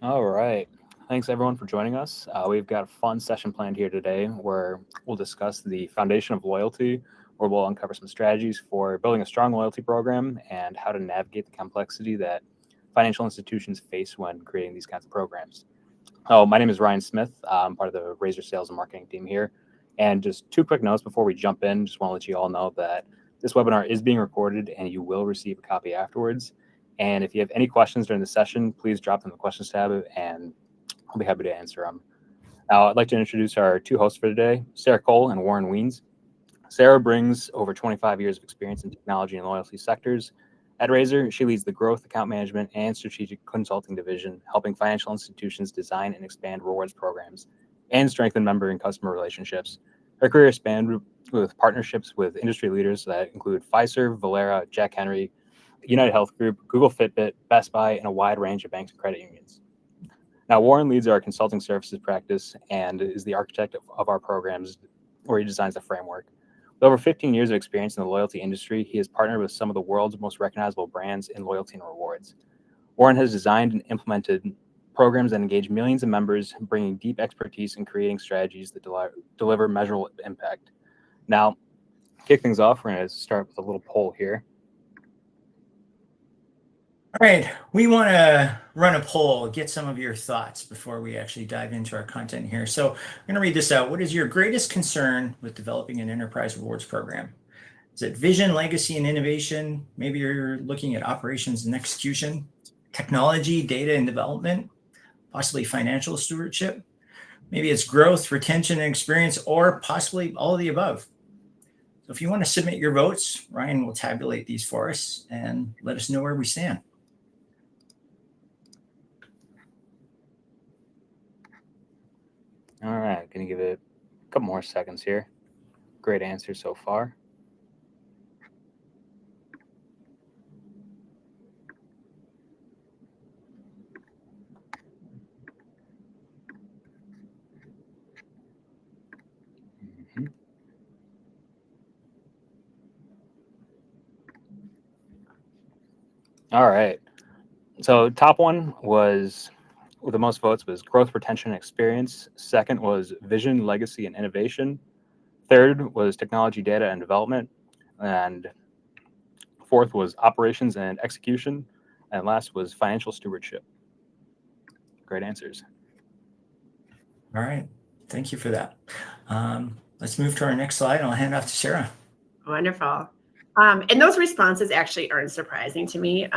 All right. Thanks everyone for joining us. We've got a fun session planned here today where we'll discuss the foundation of loyalty, where we'll uncover some strategies for building a strong loyalty program and how to navigate the complexity that financial institutions face when creating these kinds of programs. Oh, my name is Ryan Smith. I'm part of the RAZR sales and marketing team here. And just two quick notes before we jump in. Just want to let you all know that this webinar is being recorded and you will receive a copy afterwards. And if you have any questions during the session, please drop them in the questions tab and I'll be happy to answer them. Now, I'd like to introduce our two hosts for today, Sarah Cole and Warren Weens. Sarah brings over 25 years of experience in technology and loyalty sectors. At RAZR, she leads the growth, account management, and strategic consulting division, helping financial institutions design and expand rewards programs and strengthen member and customer relationships. Her career spanned with partnerships with industry leaders that include Pfizer, Valera, Jack Henry, United Health Group, Google Fitbit, Best Buy, and a wide range of banks and credit unions. Now, Warren leads our consulting services practice and is the architect of our programs where he designs the framework. With over 15 years of experience in the loyalty industry, he has partnered with some of the world's most recognizable brands in loyalty and rewards. Warren has designed and implemented programs that engage millions of members, bringing deep expertise in creating strategies that deliver measurable impact. Now, to kick things off, we're going to start with a little poll here. All right, we want to run a poll, get some of your thoughts before we actually dive into our content here. So I'm going to read this out. What is your greatest concern with developing an enterprise rewards program? Is it vision, legacy, and innovation? Maybe you're looking at operations and execution, technology, data, and development, possibly financial stewardship. Maybe it's growth, retention, and experience, or possibly all of the above. So if you want to submit your votes, Ryan will tabulate these for us and let us know where we stand. All right, going to give it a couple more seconds here. Great answer so far. All right. So top one was with the most votes was growth, retention, and experience. Second was vision, legacy, and innovation. Third was technology, data, and development. And fourth was operations and execution. And last was financial stewardship. Great answers. All right. Thank you for that. Let's move to our next slide. I'll hand off to Sarah. Wonderful. And those responses actually aren't surprising to me.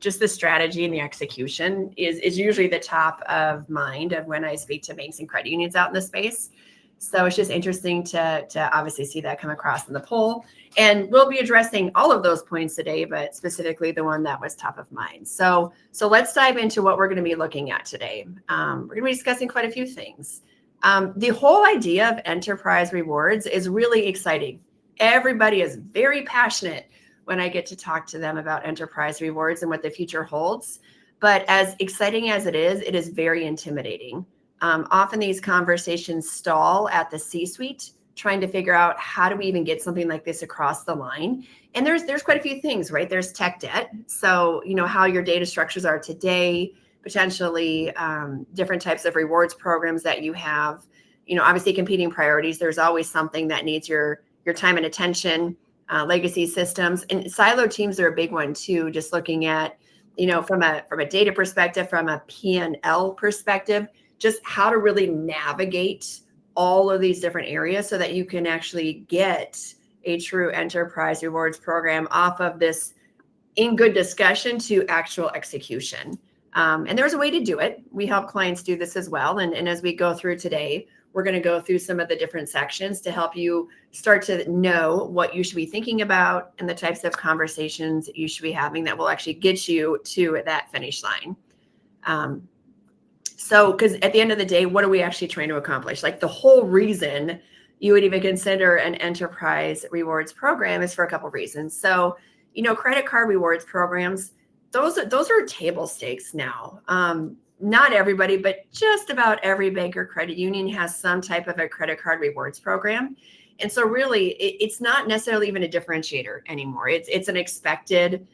Just the strategy and the execution is usually the top of mind of when I speak to banks and credit unions out in the space. So it's just interesting to obviously see that come across in the poll. And we'll be addressing all of those points today, but specifically the one that was top of mind. So let's dive into what we're going to be looking at today. We're going to be discussing quite a few things. The whole idea of enterprise rewards is really exciting. Everybody is very passionate when I get to talk to them about enterprise rewards and what the future holds. But as exciting as it is very intimidating. Often these conversations stall at the C-suite, trying to figure out how do we even get something like this across the line. And there's quite a few things, right? There's tech debt. So, how your data structures are today, potentially different types of rewards programs that you have, obviously competing priorities. There's always something that needs your time and attention, legacy systems, and silo teams are a big one too. Just looking at, from a data perspective, from a P&L perspective, just how to really navigate all of these different areas so that you can actually get a true enterprise rewards program off of this in good discussion to actual execution. And there's a way to do it. We help clients do this as well. And as we go through today, we're going to go through some of the different sections to help you start to know what you should be thinking about and the types of conversations you should be having that will actually get you to that finish line. So, because at the end of the day, what are we actually trying to accomplish? Like the whole reason you would even consider an enterprise rewards program is for a couple of reasons. So, credit card rewards programs, those are table stakes now. Not everybody, but just about every bank or credit union has some type of a credit card rewards program. And so really, it's not necessarily even a differentiator anymore. It's an expected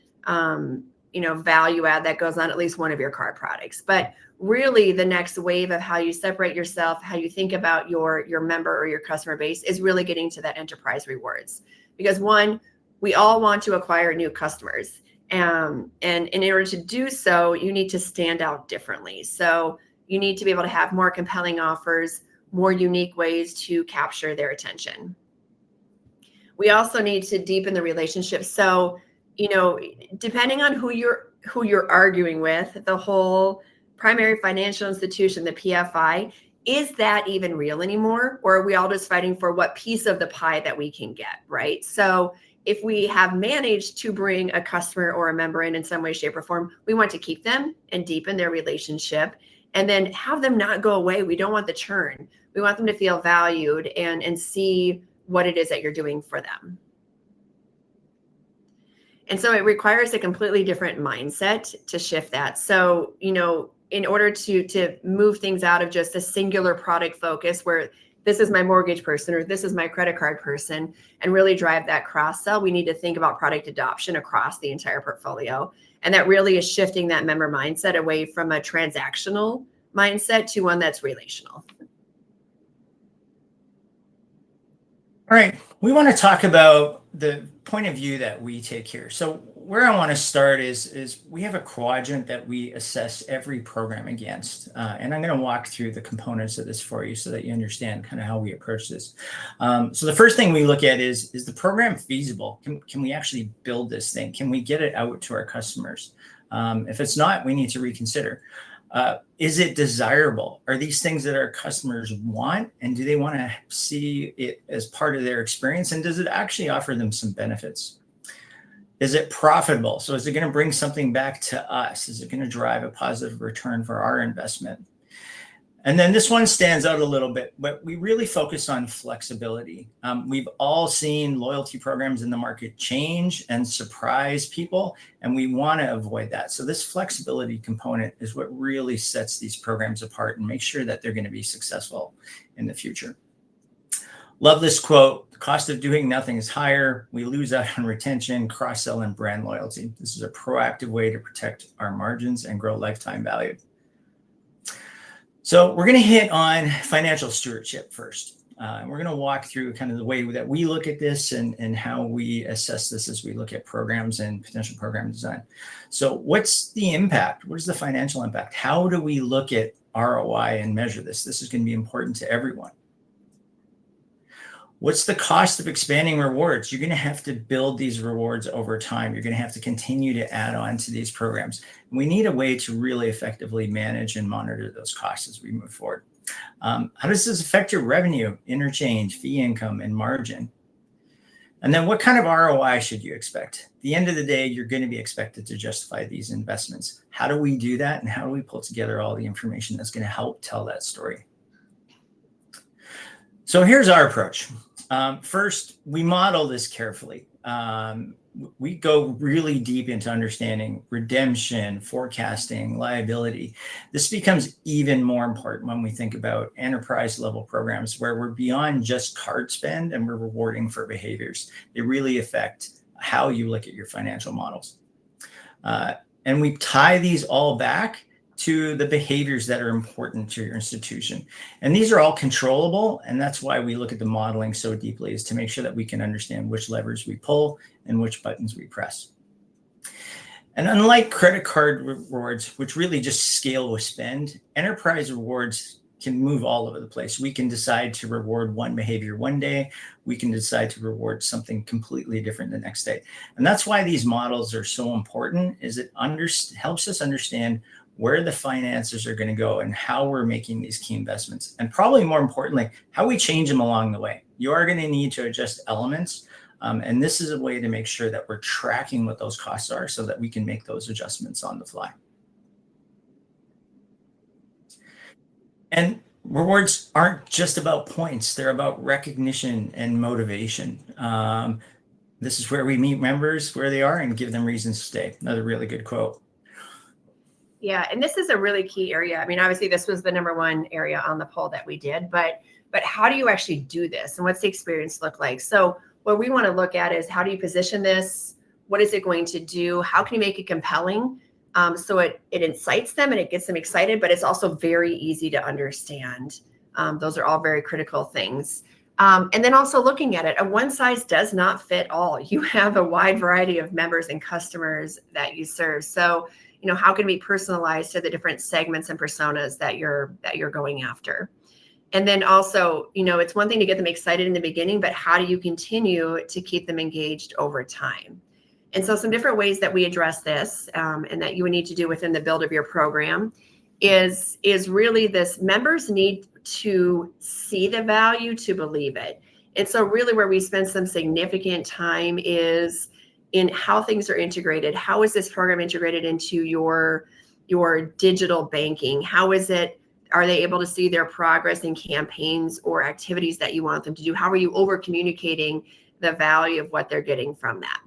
value add that goes on at least one of your card products. But really the next wave of how you separate yourself, how you think about your member or your customer base is really getting to that enterprise rewards. Because one, we all want to acquire new customers. And in order to do so, you need to stand out differently. So you need to be able to have more compelling offers, more unique ways to capture their attention. We also need to deepen the relationship. So, depending on who you're arguing with, the whole primary financial institution, the PFI, is that even real anymore? Or are we all just fighting for what piece of the pie that we can get, right? So if we have managed to bring a customer or a member in some way, shape, or form, we want to keep them and deepen their relationship and then have them not go away. We don't want the churn. We want them to feel valued and see what it is that you're doing for them. And so it requires a completely different mindset to shift that. So, in order to move things out of just a singular product focus where this is my mortgage person or this is my credit card person and really drive that cross sell, we need to think about product adoption across the entire portfolio. And that really is shifting that member mindset away from a transactional mindset to one that's relational. All right, we want to talk about the point of view that we take here. So where I want to start is we have a quadrant that we assess every program against. And I'm going to walk through the components of this for you so that you understand kind of how we approach this. So the first thing we look at is the program feasible? Can we actually build this thing? Can we get it out to our customers? If it's not, we need to reconsider. Is it desirable? Are these things that our customers want? And do they want to see it as part of their experience? And does it actually offer them some benefits? Is it profitable? So is it going to bring something back to us? Is it going to drive a positive return for our investment? And then this one stands out a little bit, but we really focus on flexibility. We've all seen loyalty programs in the market change and surprise people, and we want to avoid that. So this flexibility component is what really sets these programs apart and makes sure that they're going to be successful in the future. Love this quote: the cost of doing nothing is higher. We lose out on retention, cross-sell, and brand loyalty. This is a proactive way to protect our margins and grow lifetime value. So we're going to hit on financial stewardship first. We're going to walk through kind of the way that we look at this and how we assess this as we look at programs and potential program design. So what's the impact? What is the financial impact? How do we look at ROI and measure this? This is going to be important to everyone. What's the cost of expanding rewards? You're going to have to build these rewards over time. You're going to have to continue to add on to these programs. And we need a way to really effectively manage and monitor those costs as we move forward. How does this affect your revenue, interchange, fee income, and margin? And then what kind of ROI should you expect? At the end of the day, you're going to be expected to justify these investments. How do we do that? And how do we pull together all the information that's going to help tell that story? So here's our approach. First, we model this carefully. We go really deep into understanding redemption, forecasting, liability. This becomes even more important when we think about enterprise level programs where we're beyond just card spend and we're rewarding for behaviors. They really affect how you look at your financial models. And we tie these all back to the behaviors that are important to your institution. And these are all controllable. And that's why we look at the modeling so deeply, is to make sure that we can understand which levers we pull and which buttons we press. And unlike credit card rewards, which really just scale with spend, enterprise rewards can move all over the place. We can decide to reward one behavior one day. We can decide to reward something completely different the next day. And that's why these models are so important, is it helps us understand where the finances are going to go and how we're making these key investments. And probably more importantly, how we change them along the way. You are going to need to adjust elements. And this is a way to make sure that we're tracking what those costs are so that we can make those adjustments on the fly. And rewards aren't just about points. They're about recognition and motivation. This is where we meet members where they are and give them reasons to stay. Another really good quote. Yeah, and this is a really key area. I mean, obviously, this was the #1 area on the poll that we did, but how do you actually do this, and what's the experience look like? So what we want to look at is, how do you position this? What is it going to do? How can you make it compelling? So it incites them and it gets them excited, but it's also very easy to understand. Those are all very critical things. And then also looking at it, a one size does not fit all. You have a wide variety of members and customers that you serve. So, how can we personalize to the different segments and personas that you're going after? And then also, it's one thing to get them excited in the beginning, but how do you continue to keep them engaged over time? And so some different ways that we address this and that you would need to do within the build of your program is really this: members need to see the value to believe it. And so really where we spend some significant time is in how things are integrated. How is this program integrated into your digital banking? How is it? Are they able to see their progress in campaigns or activities that you want them to do? How are you over communicating the value of what they're getting from that?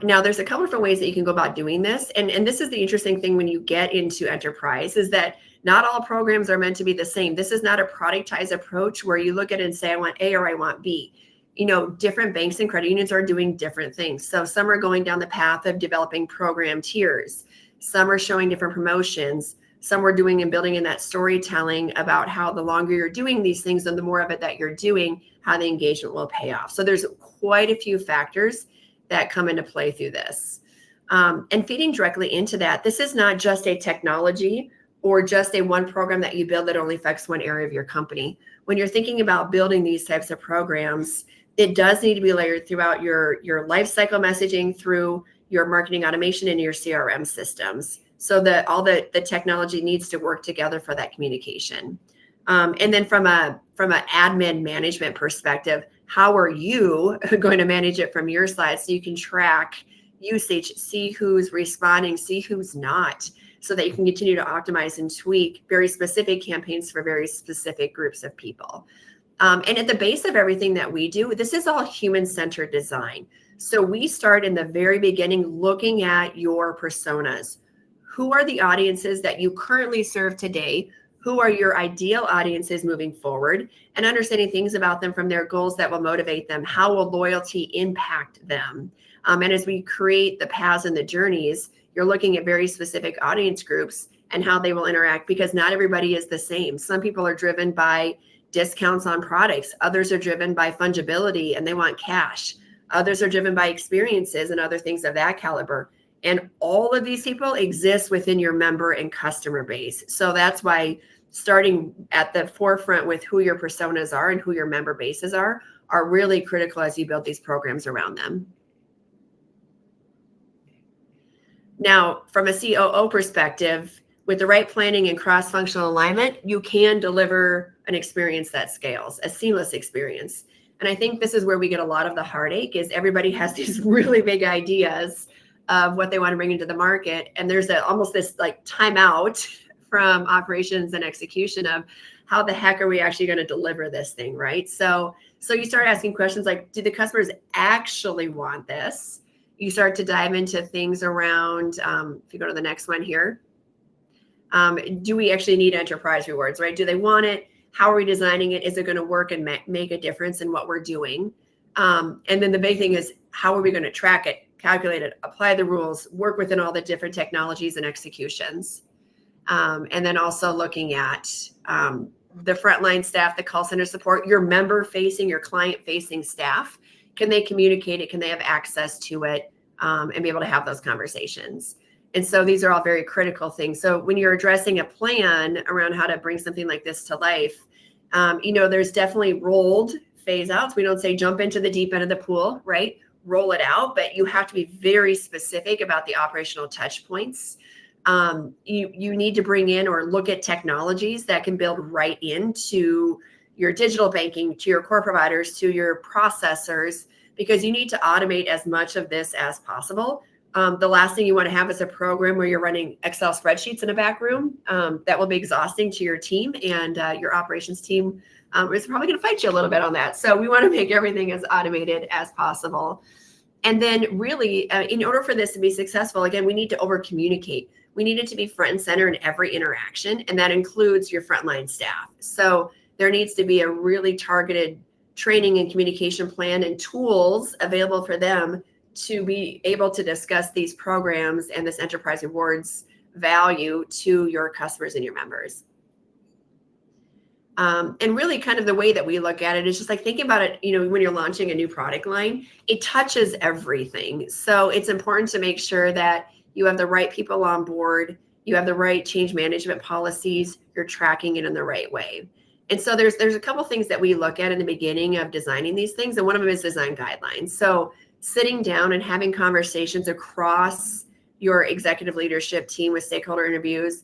Now, there's a couple different ways that you can go about doing this. And this is the interesting thing when you get into enterprise, is that not all programs are meant to be the same. This is not a productized approach where you look at it and say, I want A or I want B. Different banks and credit unions are doing different things. So some are going down the path of developing program tiers. Some are showing different promotions. Some we're doing and building in that storytelling about how the longer you're doing these things and the more of it that you're doing, how the engagement will pay off. So there's quite a few factors that come into play through this. And feeding directly into that, this is not just a technology or just a one program that you build that only affects one area of your company. When you're thinking about building these types of programs, it does need to be layered throughout your life cycle messaging, through your marketing automation and your CRM systems, so that all the technology needs to work together for that communication. And then from an admin management perspective, how are you going to manage it from your side so you can track usage, see who's responding, see who's not, so that you can continue to optimize and tweak very specific campaigns for very specific groups of people. And at the base of everything that we do, this is all human-centered design. So we start in the very beginning looking at your personas. Who are the audiences that you currently serve today? Who are your ideal audiences moving forward? And understanding things about them from their goals that will motivate them. How will loyalty impact them? And as we create the paths and the journeys, you're looking at very specific audience groups and how they will interact, because not everybody is the same. Some people are driven by discounts on products. Others are driven by fungibility and they want cash. Others are driven by experiences and other things of that caliber. And all of these people exist within your member and customer base. So that's why starting at the forefront with who your personas are and who your member bases are really critical as you build these programs around them. Now, from a COO perspective, with the right planning and cross-functional alignment, you can deliver an experience that scales, a seamless experience. And I think this is where we get a lot of the heartache, is everybody has these really big ideas of what they want to bring into the market. And there's almost this like timeout from operations and execution of how the heck are we actually going to deliver this thing, right? So you start asking questions like, do the customers actually want this? You start to dive into things around, if you go to the next one here, do we actually need enterprise rewards, right? Do they want it? How are we designing it? Is it going to work and make a difference in what we're doing? And then the big thing is, how are we going to track it, calculate it, apply the rules, work within all the different technologies and executions? And then also looking at the frontline staff, the call center support, your member-facing, your client-facing staff. Can they communicate it? Can they have access to it and be able to have those conversations? And so these are all very critical things. So when you're addressing a plan around how to bring something like this to life, there's definitely rolled phase outs. We don't say jump into the deep end of the pool, right? Roll it out, but you have to be very specific about the operational touch points. You need to bring in or look at technologies that can build right into your digital banking, to your core providers, to your processors, because you need to automate as much of this as possible. The last thing you want to have is a program where you're running Excel spreadsheets in a back room. That will be exhausting to your team, and your operations team is probably going to fight you a little bit on that. So we want to make everything as automated as possible. And then really, in order for this to be successful, again, we need to over communicate. We need it to be front and center in every interaction, and that includes your frontline staff. So there needs to be a really targeted training and communication plan and tools available for them to be able to discuss these programs and this enterprise rewards value to your customers and your members. And really kind of the way that we look at it is just like thinking about it, when you're launching a new product line, it touches everything. So it's important to make sure that you have the right people on board, you have the right change management policies, you're tracking it in the right way. And so there's a couple things that we look at in the beginning of designing these things. And one of them is design guidelines. So sitting down and having conversations across your executive leadership team with stakeholder interviews,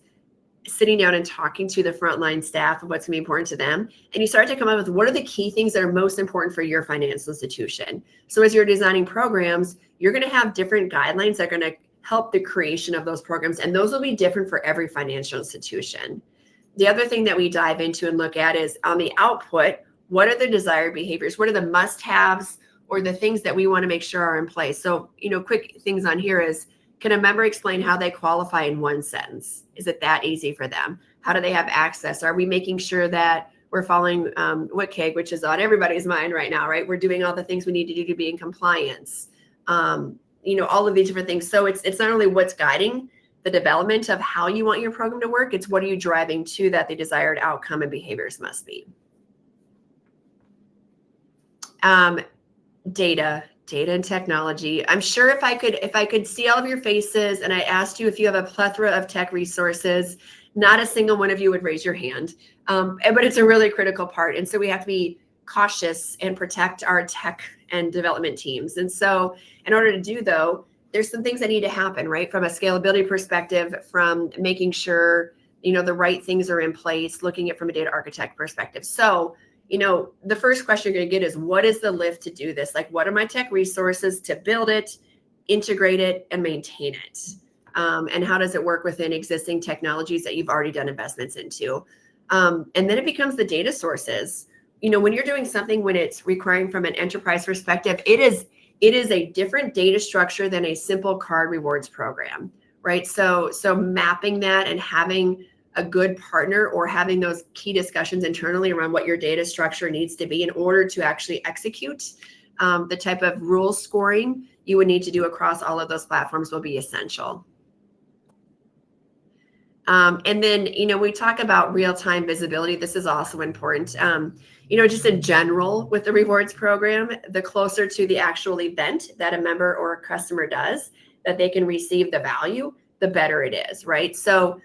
sitting down and talking to the frontline staff of what's going to be important to them. And you start to come up with what are the key things that are most important for your financial institution. So as you're designing programs, you're going to have different guidelines that are going to help the creation of those programs. And those will be different for every financial institution. The other thing that we dive into and look at is on the output, what are the desired behaviors? What are the must-haves or the things that we want to make sure are in place? So, quick things on here is, can a member explain how they qualify in one sentence? Is it that easy for them? How do they have access? Are we making sure that we're following WCAG, which is on everybody's mind right now, right? We're doing all the things we need to do to be in compliance. All of these different things. So it's not only what's guiding the development of how you want your program to work, it's what are you driving to that the desired outcome and behaviors must be. Data and technology. I'm sure if I could see all of your faces and I asked you if you have a plethora of tech resources, not a single one of you would raise your hand. But it's a really critical part. And so we have to be cautious and protect our tech and development teams. And so in order to do though, there's some things that need to happen, right? From a scalability perspective, from making sure, the right things are in place, looking at from a data architect perspective. So the first question you're going to get is, what is the lift to do this? Like, what are my tech resources to build it, integrate it, and maintain it? And how does it work within existing technologies that you've already done investments into? And then it becomes the data sources. When you're doing something, when it's requiring from an enterprise perspective, it is a different data structure than a simple card rewards program, right? So mapping that and having a good partner or having those key discussions internally around what your data structure needs to be in order to actually execute the type of rule scoring you would need to do across all of those platforms will be essential. And then, we talk about real-time visibility. This is also important. Just in general with the rewards program, the closer to the actual event that a member or a customer does, that they can receive the value, the better it is, right? So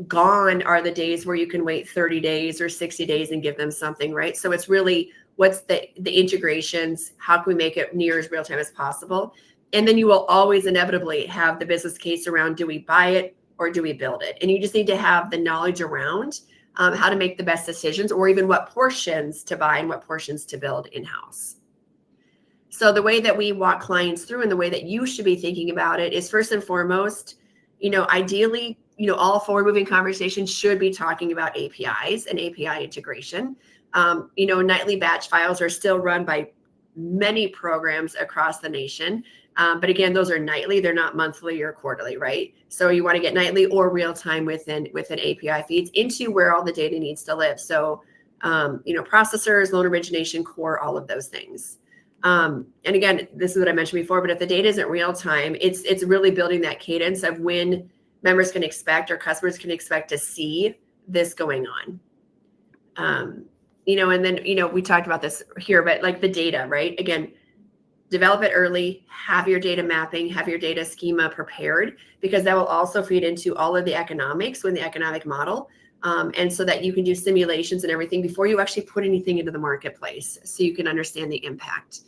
gone are the days where you can wait 30 days or 60 days and give them something, right? So it's really what's the integrations, how can we make it near as real time as possible? And then you will always inevitably have the business case around, do we buy it or do we build it? And you just need to have the knowledge around how to make the best decisions, or even what portions to buy and what portions to build in-house. So the way that we walk clients through and the way that you should be thinking about it is, first and foremost, ideally, all forward-moving conversations should be talking about APIs and API integration. Nightly batch files are still run by many programs across the nation. But again, those are nightly, they're not monthly or quarterly, right? So you want to get nightly or real time within API feeds into where all the data needs to live. So, processors, loan origination, core, all of those things. And again, this is what I mentioned before, but if the data isn't real time, it's really building that cadence of when members can expect or customers can expect to see this going on. And then, we talked about this here, but like the data, right? Again, develop it early, have your data mapping, have your data schema prepared, because that will also feed into all of the economics when the economic model. And so that you can do simulations and everything before you actually put anything into the marketplace, so you can understand the impact.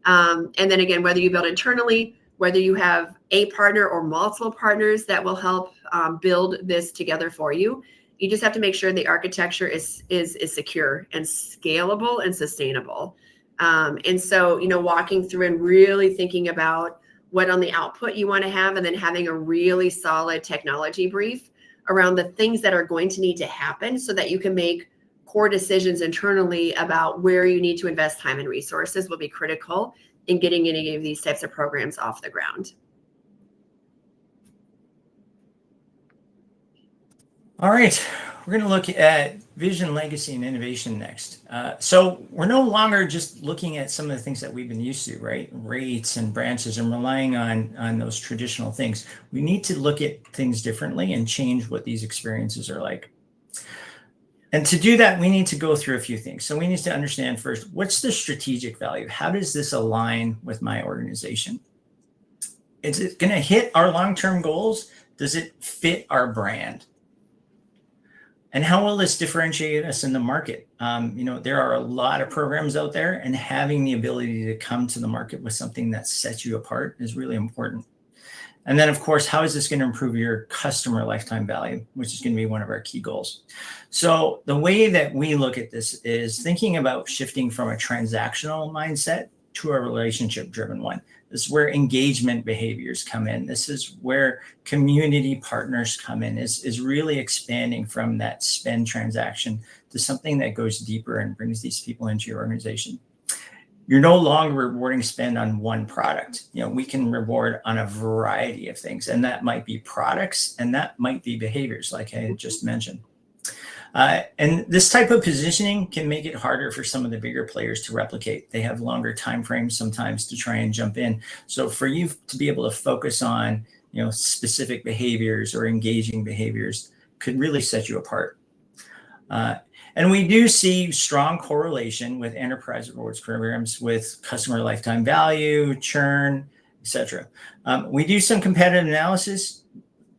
And then again, whether you build internally, whether you have a partner or multiple partners that will help build this together for you, you just have to make sure the architecture is secure and scalable and sustainable. And so, walking through and really thinking about what on the output you want to have, and then having a really solid technology brief around the things that are going to need to happen so that you can make core decisions internally about where you need to invest time and resources will be critical in getting any of these types of programs off the ground. All right. we're going to look at vision, legacy, and innovation next. So we're no longer just looking at some of the things that we've been used to, right? Rates and branches and relying on those traditional things. We need to look at things differently and change what these experiences are like. And to do that, we need to go through a few things. So we need to understand first, what's the strategic value? How does this align with my organization? Is it going to hit our long-term goals? Does it fit our brand? And how will this differentiate us in the market? There are a lot of programs out there, and having the ability to come to the market with something that sets you apart is really important. And then, of course, how is this going to improve your customer lifetime value, which is going to be one of our key goals. So the way that we look at this is thinking about shifting from a transactional mindset to a relationship-driven one. This is where engagement behaviors come in. This is where community partners come in, is really expanding from that spend transaction to something that goes deeper and brings these people into your organization. You're no longer rewarding spend on one product. We can reward on a variety of things, and that might be products, and that might be behaviors, like I had just mentioned. And this type of positioning can make it harder for some of the bigger players to replicate. They have longer time frames sometimes to try and jump in. So for you to be able to focus on, specific behaviors or engaging behaviors could really set you apart. And we do see strong correlation with enterprise rewards programs with customer lifetime value, churn, etc. We do some competitive analysis.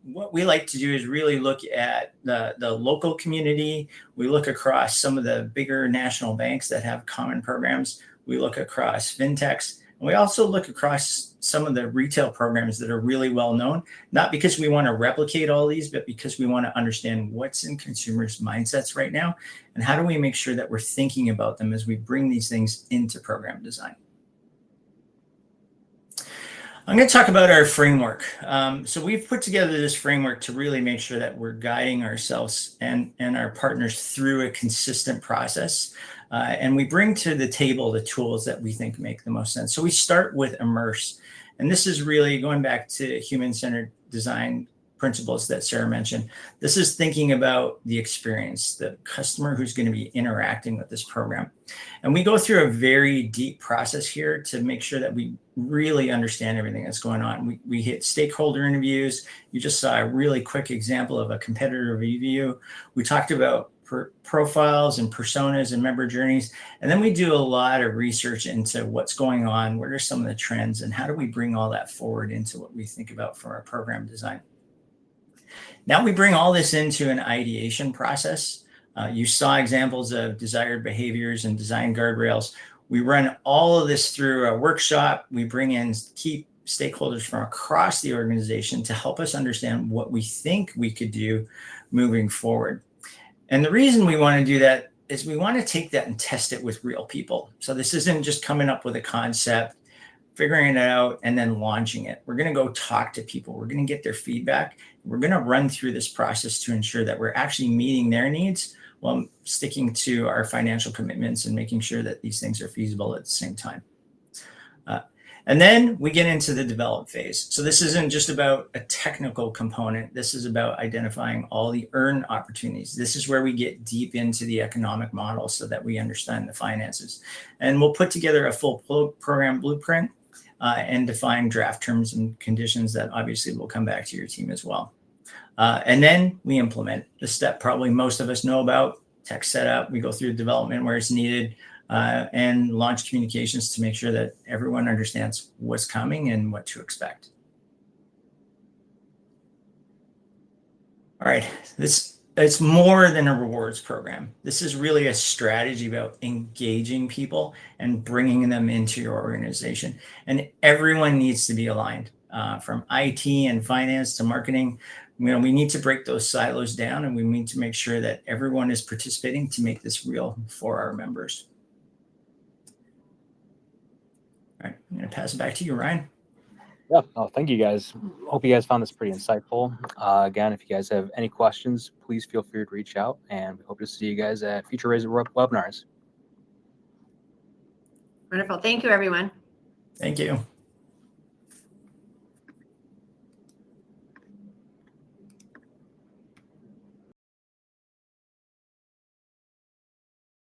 What we like to do is really look at the local community. We look across some of the bigger national banks that have common programs. We look across fintechs. And we also look across some of the retail programs that are really well known, not because we want to replicate all these, but because we want to understand what's in consumers' mindsets right now, and how do we make sure that we're thinking about them as we bring these things into program design. I'm going to talk about our framework. So we've put together this framework to really make sure that we're guiding ourselves and our partners through a consistent process. And we bring to the table the tools that we think make the most sense. So we start with immerse. And this is really going back to human-centered design principles that Sarah mentioned. This is thinking about the experience, the customer who's going to be interacting with this program. And we go through a very deep process here to make sure that we really understand everything that's going on. We hit stakeholder interviews. You just saw a really quick example of a competitor review. We talked about profiles and personas and member journeys. And then we do a lot of research into what's going on, what are some of the trends, and how do we bring all that forward into what we think about for our program design. Now we bring all this into an ideation process. You saw examples of desired behaviors and design guardrails. We run all of this through a workshop. We bring in key stakeholders from across the organization to help us understand what we think we could do moving forward. And the reason we want to do that is we want to take that and test it with real people. So this isn't just coming up with a concept, figuring it out, and then launching it. We're going to go talk to people. We're going to get their feedback. We're going to run through this process to ensure that we're actually meeting their needs while sticking to our financial commitments and making sure that these things are feasible at the same time. And then we get into the develop phase. So this isn't just about a technical component. This is about identifying all the earn opportunities. This is where we get deep into the economic model so that we understand the finances. And we'll put together a full program blueprint and define draft terms and conditions that obviously will come back to your team as well. And then we implement the step probably most of us know about: tech setup. We go through development where it's needed, and launch communications to make sure that everyone understands what's coming and what to expect. All right, it's more than a rewards program. This is really a strategy about engaging people and bringing them into your organization. And everyone needs to be aligned, from IT and finance to marketing. We need to break those silos down, and we need to make sure that everyone is participating to make this real for our members. All right, I'm going to pass it back to you, Ryan. Yeah, thank you guys. Hope you guys found this pretty insightful. Again, if you guys have any questions, please feel free to reach out, and we hope to see you guys at future RAZR webinars. Wonderful. Thank you, everyone. Thank you.